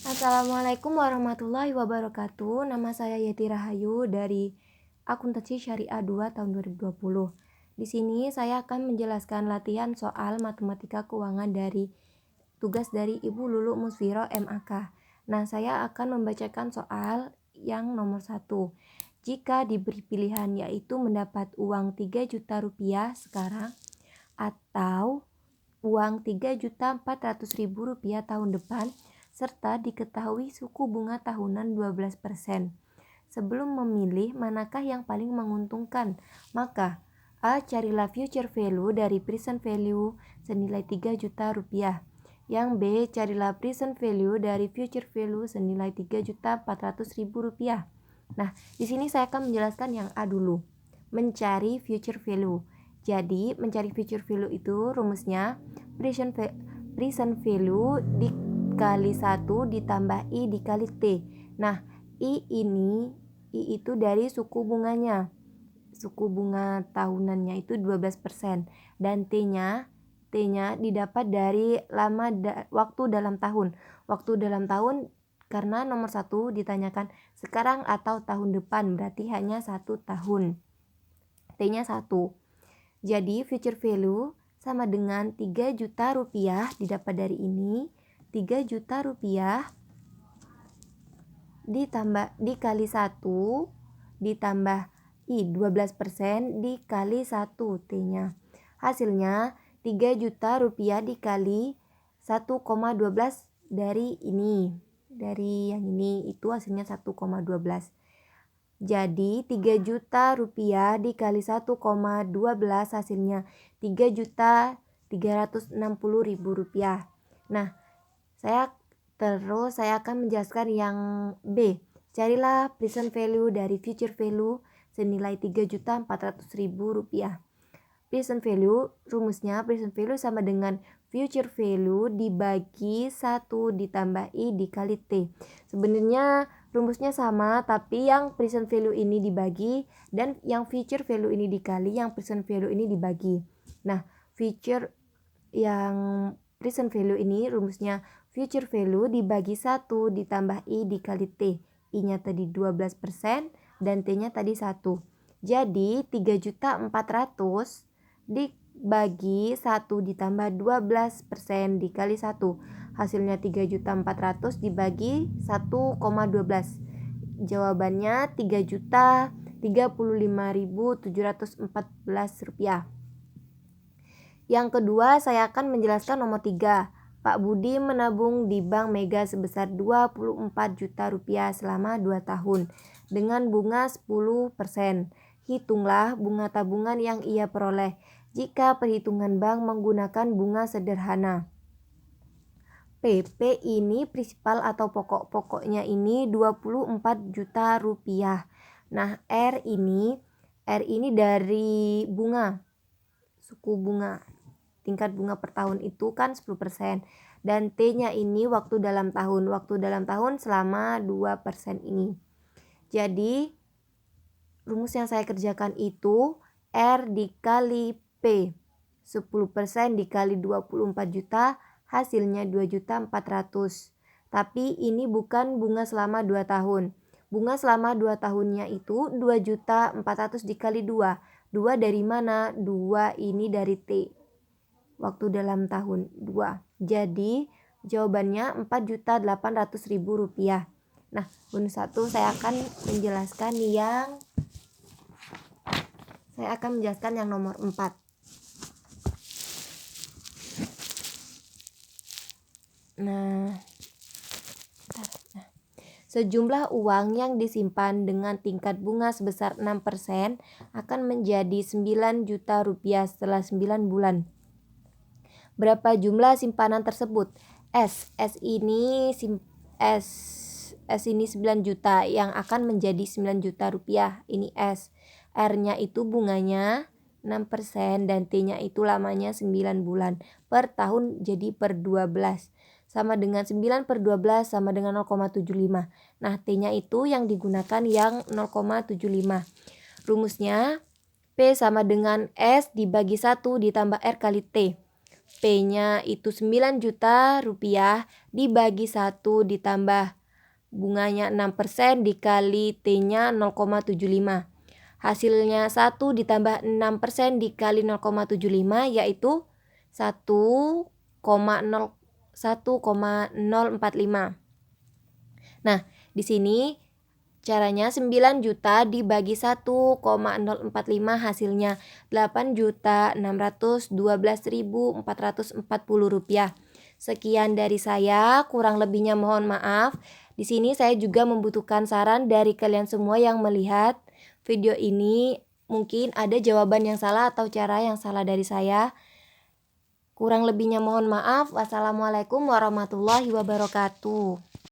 Assalamualaikum warahmatullahi wabarakatuh. Nama saya Yeti Rahayu dari Akuntansi Syariah 2 tahun 2020. Di sini saya akan menjelaskan latihan soal matematika keuangan dari tugas dari Ibu Lulu Musfiro MAK. Nah, saya akan membacakan soal yang nomor 1. Jika diberi pilihan yaitu mendapat uang 3 juta rupiah sekarang atau uang 3.400.000 rupiah tahun depan, serta diketahui suku bunga tahunan 12%. Sebelum memilih manakah yang paling menguntungkan, maka A. Carilah future value dari present value senilai 3 juta rupiah. Yang B. Carilah present value dari future value senilai 3.400.000 rupiah. Nah, di sini saya akan menjelaskan yang A dulu. Mencari future value. Jadi, mencari future value itu rumusnya present value dikali 1 ditambah I dikali T. Nah, I itu dari suku bunganya. Suku bunga tahunannya itu 12%. Dan T-nya didapat dari waktu dalam tahun. Waktu dalam tahun karena nomor 1 ditanyakan sekarang atau tahun depan, berarti hanya 1 tahun. T-nya 1. Jadi future value sama dengan 3 juta rupiah didapat dari ini. 3 juta rupiah dikali 1 ditambah I 12% dikali 1 T-nya. Hasilnya 3 juta rupiah dikali 1,12 dari ini. Dari yang ini itu hasilnya 1,12. Jadi 3 juta rupiah dikali 1,12 hasilnya 3.360.000 rupiah. Nah, saya akan menjelaskan yang B. Carilah present value dari future value senilai 3.400.000 rupiah. Present value, rumusnya present value sama dengan future value dibagi 1 ditambah I dikali T. Sebenarnya rumusnya sama, tapi yang present value ini dibagi dan yang future value ini dikali, yang present value ini dibagi. Nah, yang present value ini rumusnya future value dibagi 1 ditambah I dikali T. I-nya tadi 12% dan T-nya tadi 1. Jadi 3.400.000 dibagi 1 ditambah 12% dikali 1. Hasilnya 3.400.000 dibagi 1,12. Jawabannya 3.035.714 rupiah. Yang kedua, saya akan menjelaskan nomor 3. Pak Budi menabung di Bank Mega sebesar 24 juta rupiah selama 2 tahun dengan bunga 10%. Hitunglah bunga tabungan yang ia peroleh jika perhitungan bank menggunakan bunga sederhana. PP ini prinsipal atau pokoknya ini 24 juta rupiah. Nah, R ini dari bunga, suku bunga, tingkat bunga per tahun itu kan 10%. Dan T-nya ini waktu dalam tahun selama 2% ini. Jadi, rumus yang saya kerjakan itu R dikali P. 10% dikali 24 juta, hasilnya 2.400.000. Tapi ini bukan bunga selama 2 tahun. Bunga selama 2 tahunnya itu 2.400.000 dikali 2. 2 dari mana? 2 ini dari T. Waktu dalam tahun 2. Jadi jawabannya 4.800.000 rupiah. Nah, bonus 1 saya akan menjelaskan yang nomor 4. Nah, sejumlah uang yang disimpan dengan tingkat bunga sebesar 6% akan menjadi 9 juta rupiah setelah 9 bulan. Berapa jumlah simpanan tersebut? S ini 9 juta yang akan menjadi 9 juta rupiah. Ini S. R-nya itu bunganya 6% dan T-nya itu lamanya 9 bulan. Per tahun jadi per 12. Sama dengan 9 per 12 sama dengan 0,75. Nah, T-nya itu yang digunakan yang 0,75. Rumusnya P sama dengan S dibagi 1 ditambah R kali T. P-nya itu 9 juta rupiah dibagi 1 ditambah bunganya 6% dikali T-nya 0,75. Hasilnya 1 ditambah 6% dikali 0,75 yaitu 1,045. Nah, di sini caranya 9 juta dibagi 1,045 hasilnya 8.612.440 rupiah. Sekian dari saya, kurang lebihnya mohon maaf. Di sini saya juga membutuhkan saran dari kalian semua yang melihat video ini. Mungkin ada jawaban yang salah atau cara yang salah dari saya. Kurang lebihnya mohon maaf. Wassalamualaikum warahmatullahi wabarakatuh.